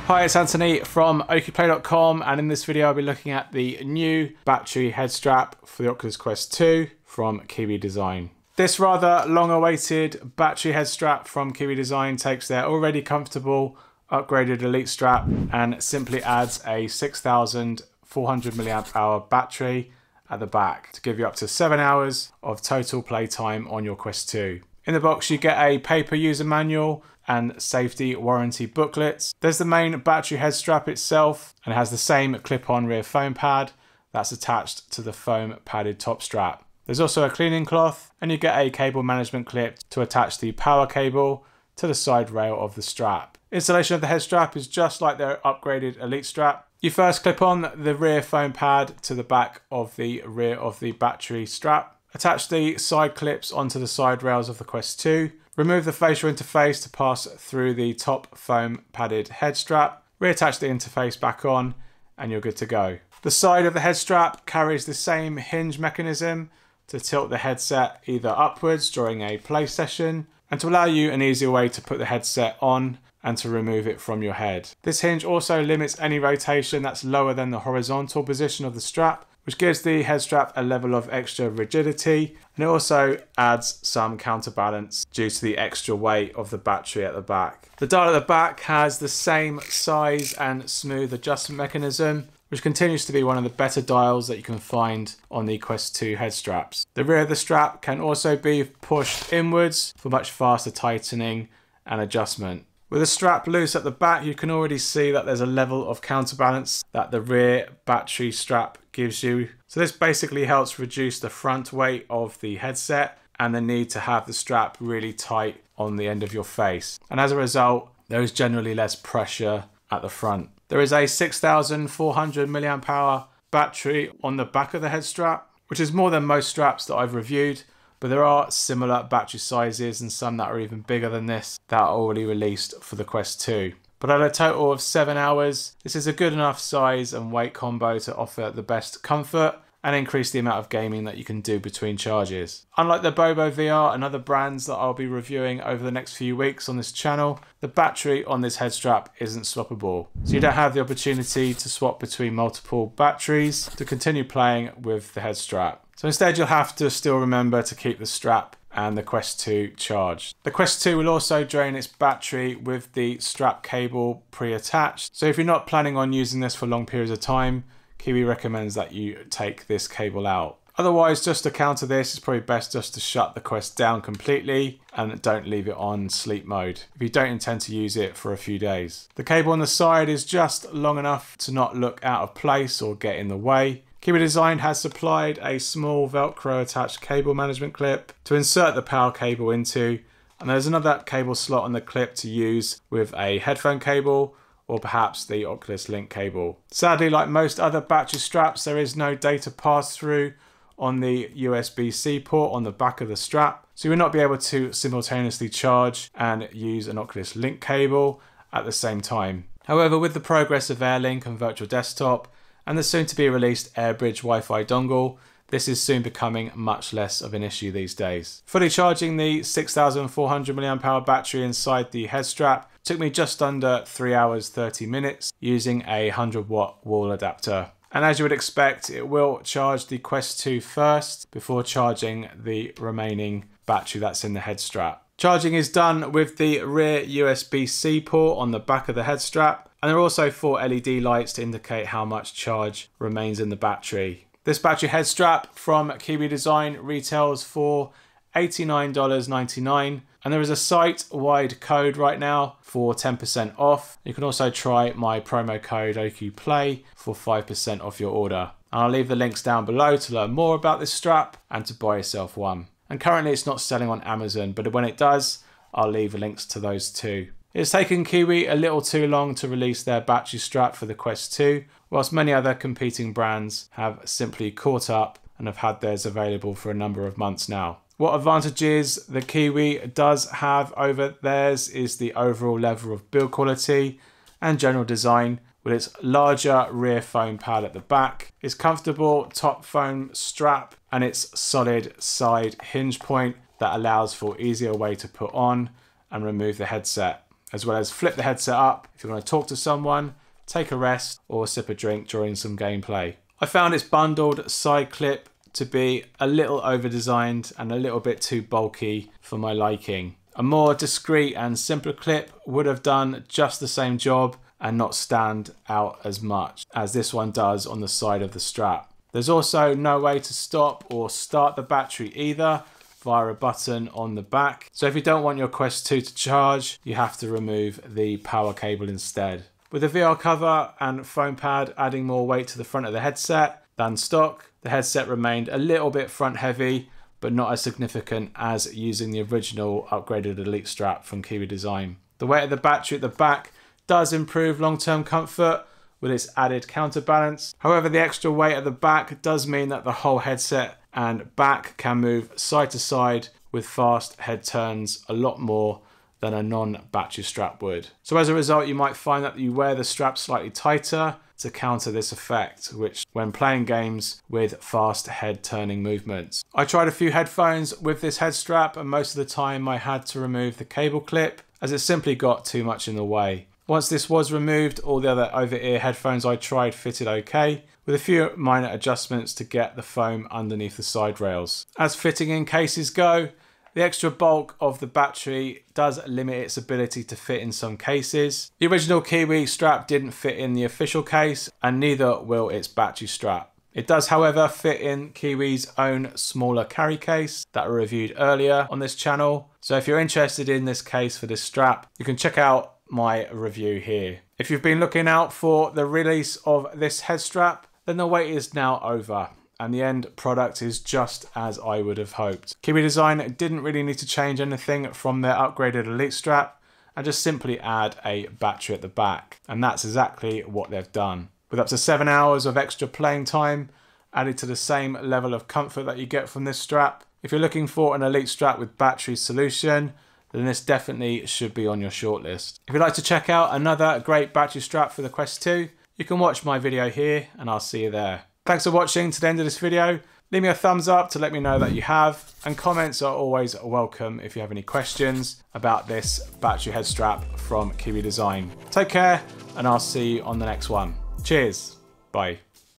Hi, it's Anthony from OcuPlay.com, and in this video I'll be looking at the new battery head strap for the Oculus Quest 2 from Kiwi Design. This rather long-awaited battery head strap from Kiwi Design takes their already comfortable upgraded Elite strap and simply adds a 6,400 mAh battery at the back to give you up to 7 hours of total playtime on your Quest 2. In the box you get a paper user manual and safety warranty booklets. There's the main battery head strap itself, and it has the same clip-on rear foam pad that's attached to the foam padded top strap. There's also a cleaning cloth, and you get a cable management clip to attach the power cable to the side rail of the strap. Installation of the head strap is just like their upgraded Elite strap. You first clip on the rear foam pad to the back of the rear of the battery strap. Attach the side clips onto the side rails of the Quest 2. Remove the facial interface to pass through the top foam padded head strap. Reattach the interface back on and you're good to go. The side of the head strap carries the same hinge mechanism to tilt the headset either upwards during a play session and to allow you an easier way to put the headset on and to remove it from your head. This hinge also limits any rotation that's lower than the horizontal position of the strap, which gives the head strap a level of extra rigidity, and it also adds some counterbalance due to the extra weight of the battery at the back. The dial at the back has the same size and smooth adjustment mechanism, which continues to be one of the better dials that you can find on the Quest 2 head straps. The rear of the strap can also be pushed inwards for much faster tightening and adjustment. With the strap loose at the back, you can already see that there's a level of counterbalance that the rear battery strap gives you. So this basically helps reduce the front weight of the headset and the need to have the strap really tight on the end of your face. And as a result, there is generally less pressure at the front. There is a 6,400 mAh battery on the back of the head strap, which is more than most straps that I've reviewed. But there are similar battery sizes and some that are even bigger than this that are already released for the Quest 2. But at a total of 7 hours, this is a good enough size and weight combo to offer the best comfort and increase the amount of gaming that you can do between charges. Unlike the Bobo VR and other brands that I'll be reviewing over the next few weeks on this channel, the battery on this head strap isn't swappable. So you don't have the opportunity to swap between multiple batteries to continue playing with the head strap. So instead you'll have to still remember to keep the strap and the Quest 2 charged. The Quest 2 will also drain its battery with the strap cable pre-attached. So if you're not planning on using this for long periods of time, Kiwi recommends that you take this cable out. Otherwise, just to counter this, it's probably best just to shut the Quest down completely and don't leave it on sleep mode if you don't intend to use it for a few days. The cable on the side is just long enough to not look out of place or get in the way. Kiwi Design has supplied a small Velcro attached cable management clip to insert the power cable into, and there's another cable slot on the clip to use with a headphone cable or perhaps the Oculus Link cable. Sadly, like most other battery straps, there is no data pass-through on the USB-C port on the back of the strap, so you will not be able to simultaneously charge and use an Oculus Link cable at the same time. However, with the progress of AirLink and Virtual Desktop, and the soon-to-be released AirBridge Wi-Fi dongle, this is soon becoming much less of an issue these days. Fully charging the 6,400 mAh battery inside the head strap took me just under 3 hours 30 minutes using a 100-watt wall adapter. And as you would expect, it will charge the Quest 2 first before charging the remaining battery that's in the head strap. Charging is done with the rear USB-C port on the back of the head strap, and there are also 4 LED lights to indicate how much charge remains in the battery. This battery head strap from Kiwi Design retails for $89.99, and there is a site-wide code right now for 10% off. You can also try my promo code OcuPlay for 5% off your order. And I'll leave the links down below to learn more about this strap and to buy yourself one. And currently it's not selling on Amazon, but when it does, I'll leave links to those too. It's taken Kiwi a little too long to release their battery strap for the Quest 2, whilst many other competing brands have simply caught up and have had theirs available for a number of months now. What advantages the Kiwi does have over theirs is the overall level of build quality and general design, with its larger rear foam pad at the back, its comfortable top foam strap, and its solid side hinge point that allows for easier way to put on and remove the headset. as well as flip the headset up if you want to talk to someone, take a rest, or sip a drink during some gameplay. I found its bundled side clip to be a little over-designed and a little bit too bulky for my liking. A more discreet and simpler clip would have done just the same job and not stand out as much as this one does on the side of the strap. There's also no way to stop or start the battery either via a button on the back. So if you don't want your Quest 2 to charge, you have to remove the power cable instead. With the VR cover and foam pad adding more weight to the front of the headset than stock, the headset remained a little bit front heavy, but not as significant as using the original upgraded Elite strap from Kiwi Design. The weight of the battery at the back does improve long-term comfort with its added counterbalance. However, the extra weight at the back does mean that the whole headset and back can move side to side with fast head turns a lot more than a non-battery strap would. So as a result, you might find that you wear the strap slightly tighter to counter this effect, which when playing games with fast head turning movements. I tried a few headphones with this head strap, and most of the time I had to remove the cable clip as it simply got too much in the way. Once this was removed, all the other over-ear headphones I tried fitted okay, with a few minor adjustments to get the foam underneath the side rails. As fitting in cases go, the extra bulk of the battery does limit its ability to fit in some cases. The original Kiwi strap didn't fit in the official case, and neither will its battery strap. It does, however, fit in Kiwi's own smaller carry case that I reviewed earlier on this channel. So if you're interested in this case for this strap, you can check out my review here. If you've been looking out for the release of this head strap, then the wait is now over, and the end product is just as I would have hoped. Kiwi Design didn't really need to change anything from their upgraded Elite strap and just simply add a battery at the back. And that's exactly what they've done. With up to 7 hours of extra playing time added to the same level of comfort that you get from this strap. If you're looking for an Elite strap with battery solution, then this definitely should be on your shortlist. If you'd like to check out another great battery strap for the Quest 2, you can watch my video here and I'll see you there. Thanks for watching to the end of this video. Leave me a thumbs up to let me know that you have, and comments are always welcome if you have any questions about this battery head strap from Kiwi Design. Take care, and I'll see you on the next one. Cheers. Bye.